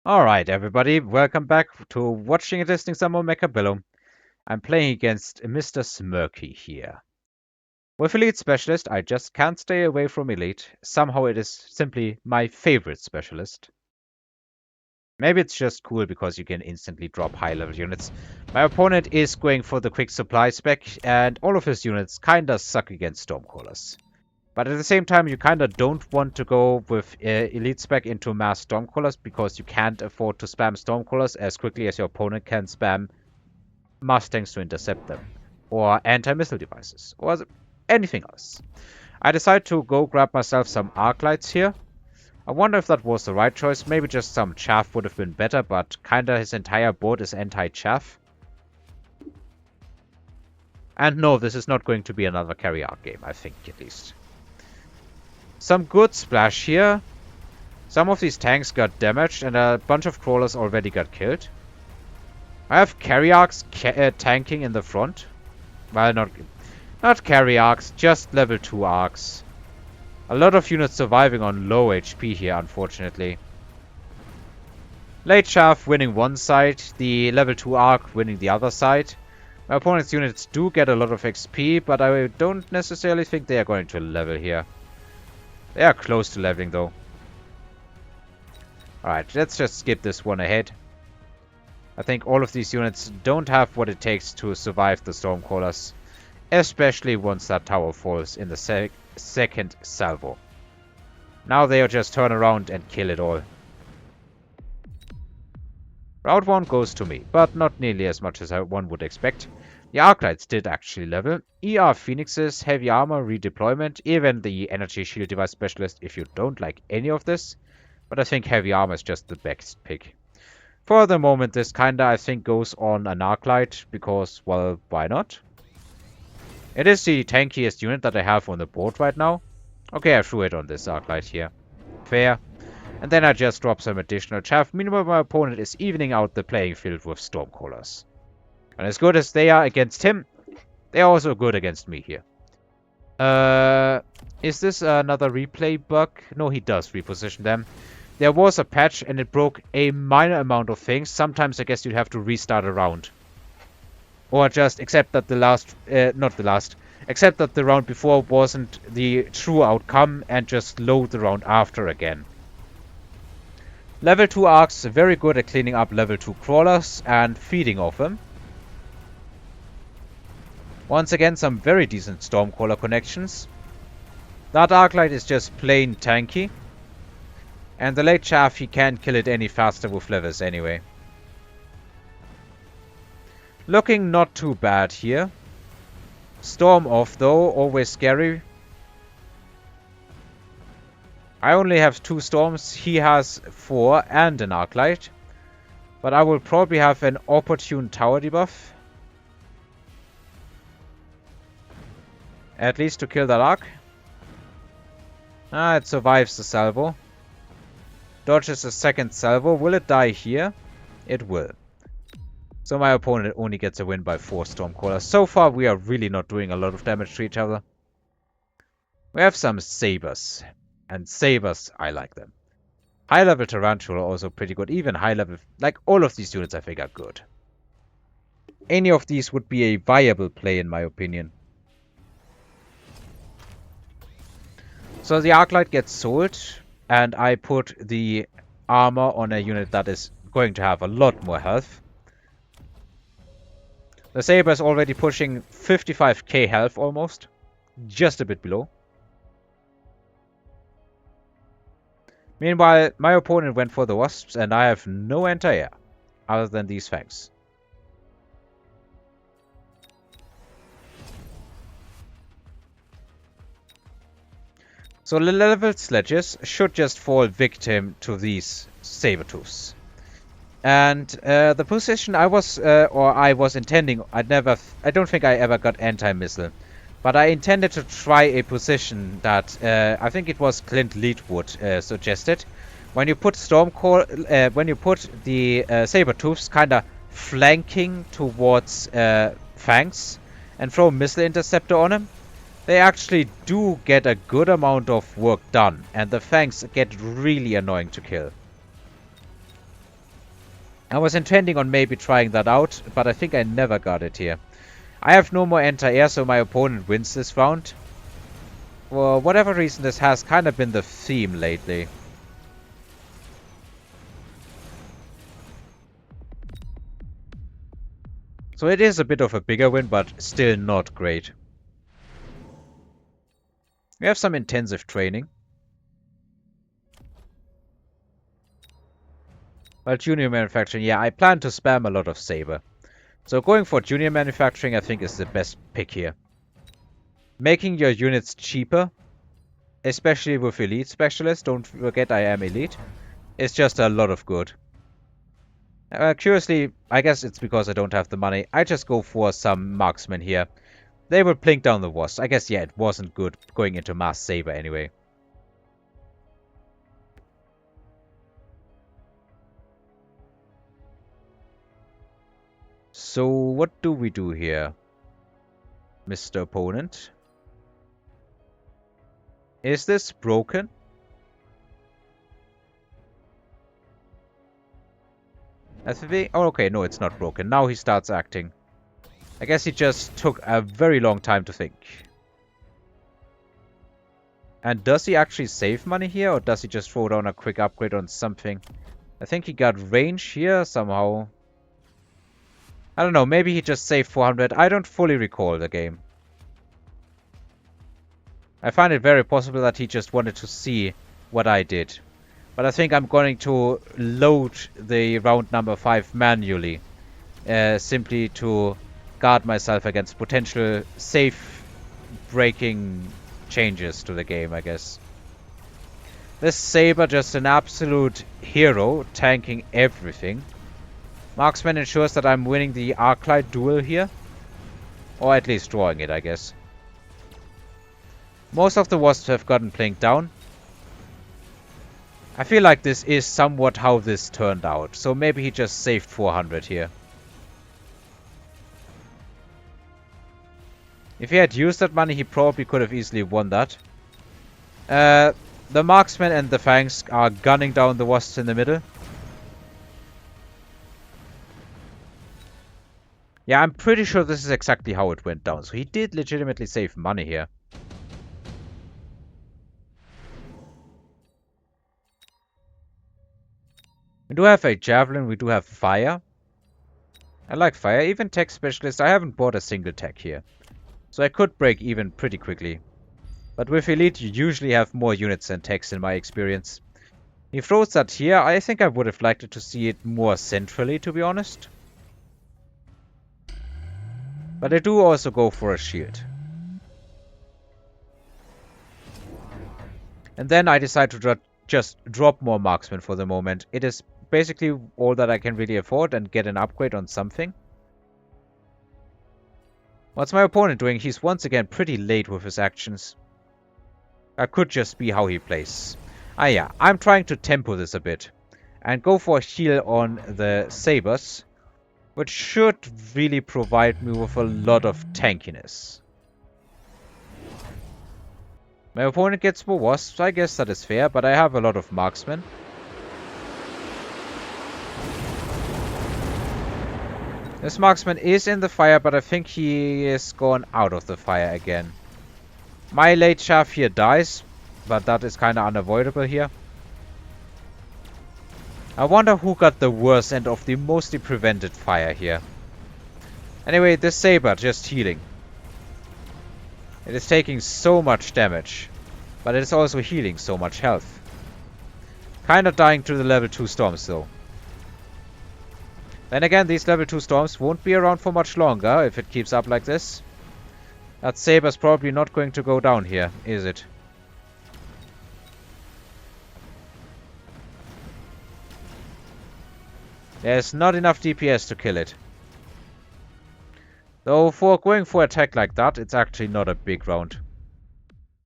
Alright everybody, welcome back to watching and testing some more Mechabellum. I'm playing against Mr. Smirky here. With Elite Specialist, I just can't stay away from Elite. Somehow it is simply my favorite specialist. Maybe it's just cool because you can instantly drop high level units. My opponent is going for the quick supply spec, and all of his units kinda suck against Stormcallers. But at the same time, you kind of don't want to go with Elite Spec into Mass Stormcallers because you can't afford to spam Stormcallers as quickly as your opponent can spam Mustangs to intercept them. Or anti-missile devices. Or anything else. I decided to go grab myself some arc lights here. I wonder if that was the right choice. Maybe just some chaff would have been better, but kinda his entire board is anti-chaff. And no, this is not going to be another carry arc game, I think, at least. Some good splash here. Some of these tanks got damaged and a bunch of crawlers already got killed. I have carry arcs tanking in the front. Well, not carry arcs, just level 2 arcs. A lot of units surviving on low HP here, unfortunately. Late Chaff winning one side, the level 2 arc winning the other side. My opponent's units do get a lot of XP, but I don't necessarily think they are going to level here. They are close to leveling though. Alright, let's just skip this one ahead. I think all of these units don't have what it takes to survive the Stormcallers. Especially once that tower falls in the second salvo. Now they'll just turn around and kill it all. Round 1 goes to me, but not nearly as much as one would expect. The Arclights did actually level. ER Phoenixes, Heavy Armor, Redeployment, even the Energy Shield Device Specialist if you don't like any of this. But I think Heavy Armor is just the best pick. For the moment, this kinda, I think, goes on an Arclight, because, well, why not? It is the tankiest unit that I have on the board right now. Okay, I threw it on this Arclight here. Fair. And then I just drop some additional chaff. Meanwhile, my opponent is evening out the playing field with Stormcallers. And as good as they are against him, they are also good against me here. Is this another replay bug? No, he does reposition them. There was a patch and it broke a minor amount of things. Sometimes I guess you'd have to restart a round. Or just accept that accept that the round before wasn't the true outcome and just load the round after again. Level 2 arcs, very good at cleaning up level 2 crawlers and feeding off them. Once again, some very decent Stormcaller connections. That Arclight is just plain tanky. And the late chaff, he can't kill it any faster with levels anyway. Looking not too bad here. Storm off though, always scary. I only have 2 storms, he has 4 and an Arclight. But I will probably have an opportune tower debuff. At least to kill that arc. Ah, it survives the salvo. Dodges the second salvo. Will it die here? It will. So my opponent only gets a win by 4 Stormcallers. So far we are really not doing a lot of damage to each other. We have some Sabers. And Sabers, I like them. High level Tarantula also pretty good. Even high level, like all of these units I think are good. Any of these would be a viable play in my opinion. So the Arclight gets sold, and I put the armor on a unit that is going to have a lot more health. The Saber is already pushing 55k health almost, just a bit below. Meanwhile, my opponent went for the Wasps, and I have no anti-air, other than these fangs. So the leveled sledges should just fall victim to these Sabertooths. And the position I was intending, I don't think I ever got anti-missile. But I intended to try a position that I think it was Clint Leadwood suggested. When you put when you put the Sabertooths kinda flanking towards Fangs and throw a missile interceptor on them, they actually do get a good amount of work done, and the Fangs get really annoying to kill. I was intending on maybe trying that out, but I think I never got it here. I have no more anti-air, so my opponent wins this round. For whatever reason, this has kind of been the theme lately. So it is a bit of a bigger win, but still not great. We have some intensive training. Well, junior manufacturing, yeah, I plan to spam a lot of Saber. So going for junior manufacturing, I think, is the best pick here. Making your units cheaper, especially with elite specialists, don't forget I am elite, is just a lot of good. Curiously, I guess it's because I don't have the money. I just go for some marksmen here. They will plink down the wasps. I guess, yeah, it wasn't good going into mass Saber anyway. So, what do we do here, Mr. Opponent? Is this broken? Oh, okay, no, it's not broken. Now he starts acting. I guess he just took a very long time to think. And does he actually save money here, or does he just throw down a quick upgrade on something? I think he got range here somehow. I don't know, maybe he just saved 400. I don't fully recall the game. I find it very possible that he just wanted to see what I did. But I think I'm going to load the round number 5 manually. Simply to guard myself against potential safe-breaking changes to the game, I guess. This Saber just an absolute hero, tanking everything. Marksman ensures that I'm winning the Arclight duel here. Or at least drawing it, I guess. Most of the wasps have gotten plinked down. I feel like this is somewhat how this turned out. So maybe he just saved 400 here. If he had used that money, he probably could have easily won that. The marksman and the fangs are gunning down the wasps in the middle. Yeah, I'm pretty sure this is exactly how it went down. So he did legitimately save money here. We do have a javelin, we do have fire. I like fire, even tech specialist. I haven't bought a single tech here. So I could break even pretty quickly. But with elite you usually have more units than techs in my experience. He throws that here. I think I would have liked to see it more centrally, to be honest. But I do also go for a shield. And then I decide to just drop more marksmen for the moment. It is basically all that I can really afford and get an upgrade on something. What's my opponent doing? He's once again pretty late with his actions. That could just be how he plays. Ah yeah, I'm trying to tempo this a bit. And go for a heal on the sabers. Which should really provide me with a lot of tankiness. My opponent gets more wasps, I guess that is fair, but I have a lot of marksmen. This marksman is in the fire, but I think he is gone out of the fire again. My late shaft here dies, but that is kind of unavoidable here. I wonder who got the worst end of the mostly prevented fire here. Anyway, this Saber just healing. It is taking so much damage, but it is also healing so much health. Kind of dying to the level 2 storms though. Then again, these level 2 storms won't be around for much longer if it keeps up like this. That Saber's probably not going to go down here, is it? There's not enough DPS to kill it. Though for going for attack like that, it's actually not a big round.